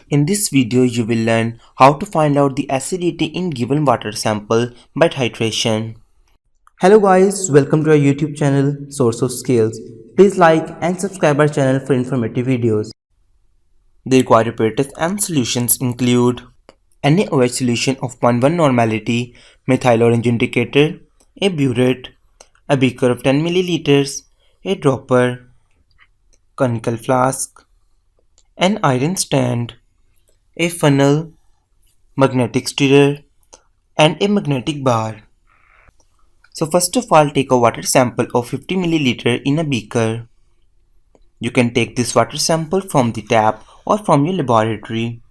In this video, you will learn how to find out the acidity in given water sample by titration. Hello guys, welcome to our YouTube channel Source of Skills. Please like and subscribe our channel for informative videos. The required apparatus and solutions include NaOH solution of 0.1 normality, methyl orange indicator, a burette, a beaker of 10 milliliters, a dropper, conical flask, an iron stand, a funnel, magnetic stirrer, and a magnetic bar. So first of all, take a water sample of 50 milliliter in a beaker. You can take this water sample from the tap or from your laboratory.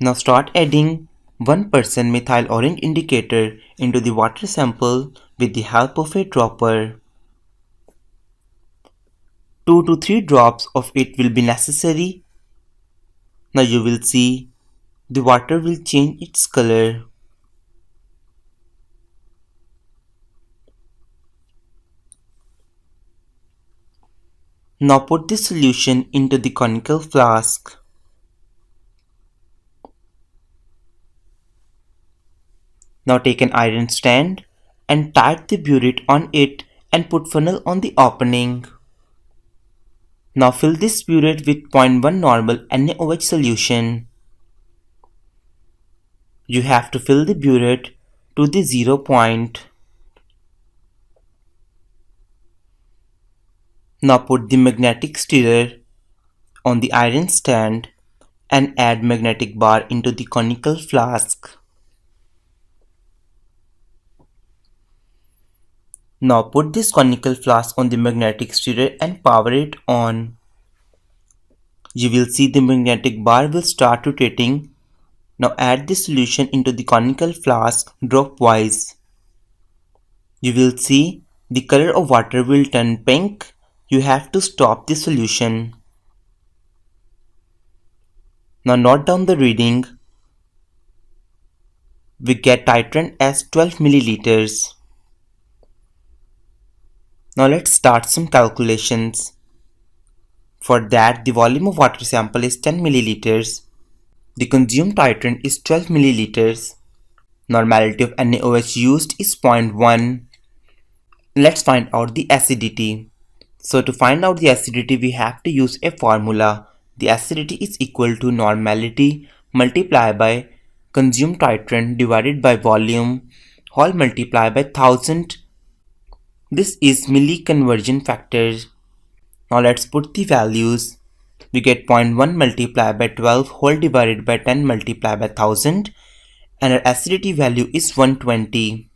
Now start adding 1% methyl orange indicator into the water sample with the help of a dropper. 2 to 3 drops of it will be necessary. Now you will see the water will change its color. Now put the solution into the conical flask. Now take an iron stand and tight the burette on it and put funnel on the opening. Now fill this burette with 0.1 normal NaOH solution. You have to fill the burette to the 0 point. Now put the magnetic stirrer on the iron stand and add magnetic bar into the conical flask. Now put this conical flask on the magnetic stirrer and power it on. You will see the magnetic bar will start rotating. Now add the solution into the conical flask dropwise. You will see the color of water will turn pink. You have to stop the solution. Now note down the reading. We get titrant as 12 milliliters. Now let's start some calculations. For that, the volume of water sample is 10 milliliters. The consumed titrant is 12 milliliters. Normality of NaOH used is 0.1. Let's find out the acidity. So to find out the acidity, we have to use a formula. The acidity is equal to normality multiplied by consumed titrant divided by volume whole multiplied by 1000. This is milli conversion factor. Now let's put the values. We get 0.1 multiplied by 12 whole divided by 10 multiplied by 1000 and our acidity value is 120.